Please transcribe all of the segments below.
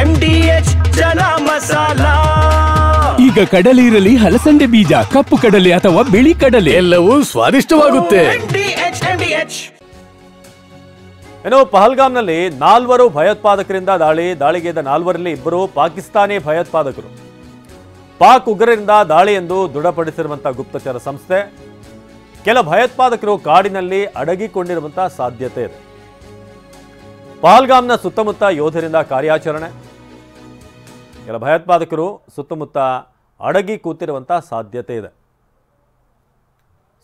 MDH chana masala. ಈಗ ಕಡಲೆ ಇರಲಿ, ಹಲಸಂದೆ ಬೀಜ, ಕಪ್ಪು ಕಡಲೆ ಅಥವಾ ಬಿಳಿ ಕಡಲೆ, ಎಲ್ಲವೂ ಸ್ವಾದಿಷ್ಟವಾಗುತ್ತೆ. MDH. ಇನ್ನು ಪಹಲ್ಗಾಮ್ನಲ್ಲಿ 4 ಭಯೋತ್ಪಾದಕರಿಂದ ದಾಳಿಗೆ 4ರಲ್ಲಿ 2 ಪಾಕಿಸ್ತಾನಿ ಭಯೋತ್ಪಾದಕರು. ಪಾಕ್ ಉಗ್ರರಿಂದ ದಾಳಿ ಎಂದು ದೃಢಪಡಿಸಿರುವಂತಹ ಗುಪ್ತಚರ ಸಂಸ್ಥೆ ಕೆಲ ಭಯೋತ್ಪಾದಕರು ಕಾಡಿನಲ್ಲಿ ಅಡಗಿಕೊಂಡಿರುವಂತಹ ಸಾಧ್ಯತೆ ಇದೆ. ಪಹಲ್ಗಾಮ್ನ ಸುತ್ತಮುತ್ತ ಯೋಧರಿಂದ ಕಾರ್ಯಾಚರಣೆ, ಕೆಲ ಭಯೋತ್ಪಾದಕರು ಸುತ್ತಮುತ್ತ ಅಡಗಿ ಕೂತಿರುವಂತಹ ಸಾಧ್ಯತೆ ಇದೆ.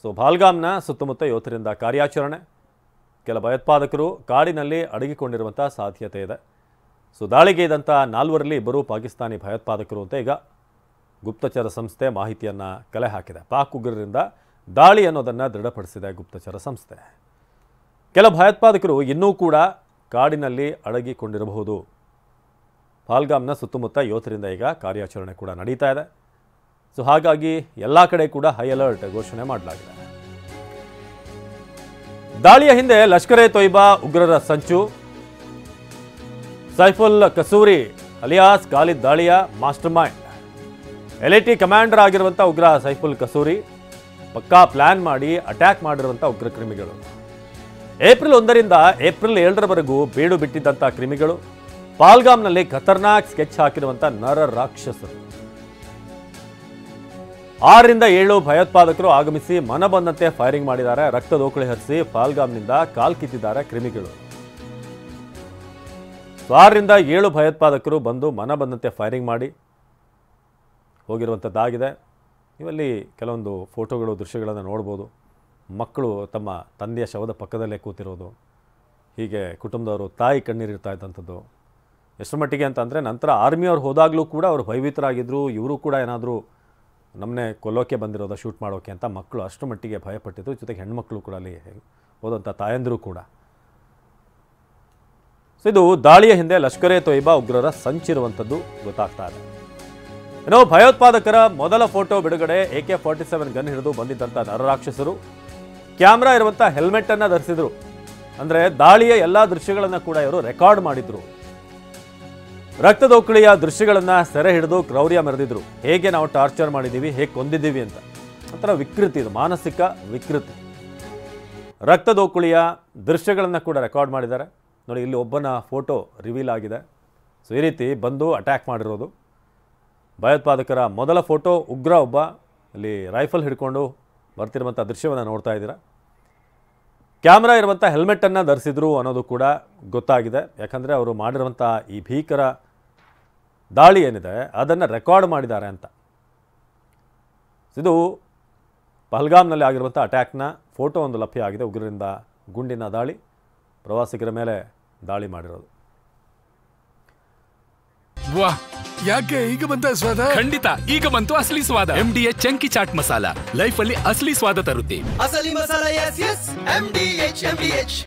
ಪಹಲ್ಗಾಮ್ನ ಸುತ್ತಮುತ್ತ ಯೋಧರಿಂದ ಕಾರ್ಯಾಚರಣೆ, ಕೆಲ ಭಯೋತ್ಪಾದಕರು ಕಾಡಿನಲ್ಲಿ ಅಡಗಿಕೊಂಡಿರುವಂತಹ ಸಾಧ್ಯತೆ ಇದೆ. ದಾಳಿಗೆ ಇದ್ದಂಥ 4ರಲ್ಲಿ 2 ಪಾಕಿಸ್ತಾನಿ ಭಯೋತ್ಪಾದಕರು ಅಂತ ಈಗ ಗುಪ್ತಚರ ಸಂಸ್ಥೆ ಮಾಹಿತಿಯನ್ನು ಕಲೆ ಹಾಕಿದೆ. ಪಾಕ್ ಉಗ್ರರಿಂದ ದಾಳಿ ಅನ್ನೋದನ್ನು ದೃಢಪಡಿಸಿದೆ ಗುಪ್ತಚರ ಸಂಸ್ಥೆ. ಕೆಲ ಭಯೋತ್ಪಾದಕರು ಇನ್ನೂ ಕೂಡ ಕಾಡಿನಲ್ಲಿ ಅಡಗಿಕೊಂಡಿರಬಹುದು. ಪಹಲ್ಗಾಮ್ನ ಸುತ್ತಮುತ್ತ ಯೋಧರಿಂದ ಈಗ ಕಾರ್ಯಾಚರಣೆ ಕೂಡ ನಡೀತಾ ಇದೆ. ಹಾಗಾಗಿ ಎಲ್ಲ ಕಡೆ ಕೂಡ ಹೈ ಅಲರ್ಟ್ ಘೋಷಣೆ ಮಾಡಲಾಗಿದೆ. ದಾಳಿಯ ಹಿಂದೆ ಲಷ್ಕರ್ ಎ ತೊಯ್ಬಾ ಉಗ್ರರ ಸಂಚು. ಸೈಫುಲ್ ಕಸೂರಿ ಅಲಿಯಾಸ್ ಖಾಲಿದ್ ದಾಳಿಯ ಮಾಸ್ಟರ್ ಮೈಂಡ್. LAT ಕಮಾಂಡರ್ ಆಗಿರುವಂಥ ಉಗ್ರ ಸೈಫುಲ್ ಕಸೂರಿ ಪಕ್ಕಾ ಪ್ಲಾನ್ ಮಾಡಿ ಅಟ್ಯಾಕ್ ಮಾಡಿರುವಂಥ ಉಗ್ರ ಕ್ರಿಮಿಗಳು. ಏಪ್ರಿಲ್ 1ರಿಂದ ಏಪ್ರಿಲ್ 7ರವರೆಗೂ ಬೀಡು ಬಿಟ್ಟಿದ್ದಂಥ ಕ್ರಿಮಿಗಳು ಪಹಲ್ಗಾಮ್ನಲ್ಲಿ ಖತರ್ನಾಕ್ ಸ್ಕೆಚ್ ಹಾಕಿರುವಂಥ ನರ ರಾಕ್ಷಸರು. 6ರಿಂದ 7 ಭಯೋತ್ಪಾದಕರು ಆಗಮಿಸಿ ಮನ ಬಂದಂತೆ ಫೈರಿಂಗ್ ಮಾಡಿದ್ದಾರೆ. ರಕ್ತದೋಕಳಿ ಹರಿಸಿ ಪಹಲ್ಗಾಮ್ನಿಂದ ಕಾಲ್ ಕಿತ್ತಿದ್ದಾರೆ ಕ್ರಿಮಿಗಳು. 6ರಿಂದ 7 ಭಯೋತ್ಪಾದಕರು ಬಂದು ಮನ ಬಂದಂತೆ ಫೈರಿಂಗ್ ಮಾಡಿ ಹೋಗಿರುವಂಥದ್ದಾಗಿದೆ. ಇವಲ್ಲಿ ಕೆಲವೊಂದು ಫೋಟೋಗಳು, ದೃಶ್ಯಗಳನ್ನು ನೋಡ್ಬೋದು. ಮಕ್ಕಳು ತಮ್ಮ ತಂದೆಯ ಶವದ ಪಕ್ಕದಲ್ಲೇ ಕೂತಿರೋದು, ಹೀಗೆ ಕುಟುಂಬದವರು ತಾಯಿ ಕಣ್ಣೀರಿರ್ತಾ ಇದ್ದಂಥದ್ದು. ಎಷ್ಟರ ಮಟ್ಟಿಗೆ ಅಂತಂದರೆ ನಂತರ ಆರ್ಮಿಯವ್ರು ಹೋದಾಗಲೂ ಕೂಡ ಅವರು ಭಯಭೀತರಾಗಿದ್ದರು. ಇವರು ಕೂಡ ಏನಾದರೂ ನಮ್ಮನ್ನೇ ಕೊಲ್ಲೋಕೆ ಬಂದಿರೋದ, ಶೂಟ್ ಮಾಡೋಕೆ ಅಂತ ಮಕ್ಕಳು ಅಷ್ಟು ಮಟ್ಟಿಗೆ ಭಯಪಟ್ಟಿದ್ರು. ಜೊತೆಗೆ ಹೆಣ್ಮಕ್ಳು ಕೂಡ ಅಲ್ಲಿ ಹೋದಂಥ ತಾಯಂದಿರು ಕೂಡ. ಇದು ದಾಳಿಯ ಹಿಂದೆ ಲಷ್ಕರ್ ಎ ತೊಯ್ಬಾ ಉಗ್ರರ ಸಂಚಿರುವಂಥದ್ದು ಗೊತ್ತಾಗ್ತಾ ಇದೆ. ಇನ್ನು ಭಯೋತ್ಪಾದಕರ ಮೊದಲ ಫೋಟೋ ಬಿಡುಗಡೆ. AK-47 ಗನ್ ಹಿಡಿದು ಬಂದಿದ್ದಂಥ ನರರಾಕ್ಷಸರು ಕ್ಯಾಮ್ರಾ ಇರುವಂಥ ಹೆಲ್ಮೆಟನ್ನು ಧರಿಸಿದ್ರು. ಅಂದರೆ ದಾಳಿಯ ಎಲ್ಲ ದೃಶ್ಯಗಳನ್ನು ಕೂಡ ಇವರು ರೆಕಾರ್ಡ್ ಮಾಡಿದ್ರು. ರಕ್ತದೋಕಳಿಯ ದೃಶ್ಯಗಳನ್ನು ಸೆರೆ ಹಿಡಿದು ಕ್ರೌರ್ಯ ಮೆರೆದಿದ್ರು. ಹೇಗೆ ನಾವು ಟಾರ್ಚರ್ ಮಾಡಿದ್ದೀವಿ, ಹೇಗೆ ಕೊಂದಿದ್ದೀವಿ ಅಂತ. ಒಂಥರ ವಿಕೃತಿ, ಇದು ಮಾನಸಿಕ ವಿಕೃತಿ. ರಕ್ತದೋಕಳಿಯ ದೃಶ್ಯಗಳನ್ನು ಕೂಡ ರೆಕಾರ್ಡ್ ಮಾಡಿದ್ದಾರೆ. ನೋಡಿ, ಇಲ್ಲಿ ಒಬ್ಬನ ಫೋಟೋ ರಿವೀಲ್ ಆಗಿದೆ. ಈ ರೀತಿ ಬಂದು ಅಟ್ಯಾಕ್ ಮಾಡಿರೋದು. ಭಯೋತ್ಪಾದಕರ ಮೊದಲ ಫೋಟೋ ಉಗ್ರ ಒಬ್ಬ ಇಲ್ಲಿ ರೈಫಲ್ ಹಿಡ್ಕೊಂಡು ಬರ್ತಿರುವಂಥ ದೃಶ್ಯವನ್ನು ನೋಡ್ತಾ ಇದ್ದೀರಾ. ಕ್ಯಾಮ್ರಾ ಇರುವಂಥ ಹೆಲ್ಮೆಟನ್ನು ಧರಿಸಿದ್ರು ಅನ್ನೋದು ಕೂಡ ಗೊತ್ತಾಗಿದೆ. ಯಾಕಂದರೆ ಅವರು ಮಾಡಿರುವಂಥ ಈ ಭೀಕರ ದಾಳಿ ಏನಿದೆ ಅದನ್ನು ರೆಕಾರ್ಡ್ ಮಾಡಿದ್ದಾರೆ ಅಂತ. ಇದು ಪಹಲ್ಗಾಮ್ನಲ್ಲಿ ಆಗಿರುವಂಥ ಅಟ್ಯಾಕ್ನ ಫೋಟೋ ಒಂದು ಲಭ್ಯ ಆಗಿದೆ. ಉಗ್ರರಿಂದ ಗುಂಡಿನ ದಾಳಿ, ಪ್ರವಾಸಿಗರ ಮೇಲೆ ದಾಳಿ ಮಾಡಿರೋದು. ವಾಹ್, ಯಾಕೆ ಈಗ ಬಂತ ಸ್ವಾದ? ಖಂಡಿತ ಈಗ ಬಂತು ಅಸಲಿ ಸ್ವಾದ. MDH chunky chaat masala life ಅಲ್ಲಿ ಅಸಲಿ ಸ್ವಾದ ತರುತ್ತೆ. ಅಸಲಿ ಮಸಾಲ, yes, MDH.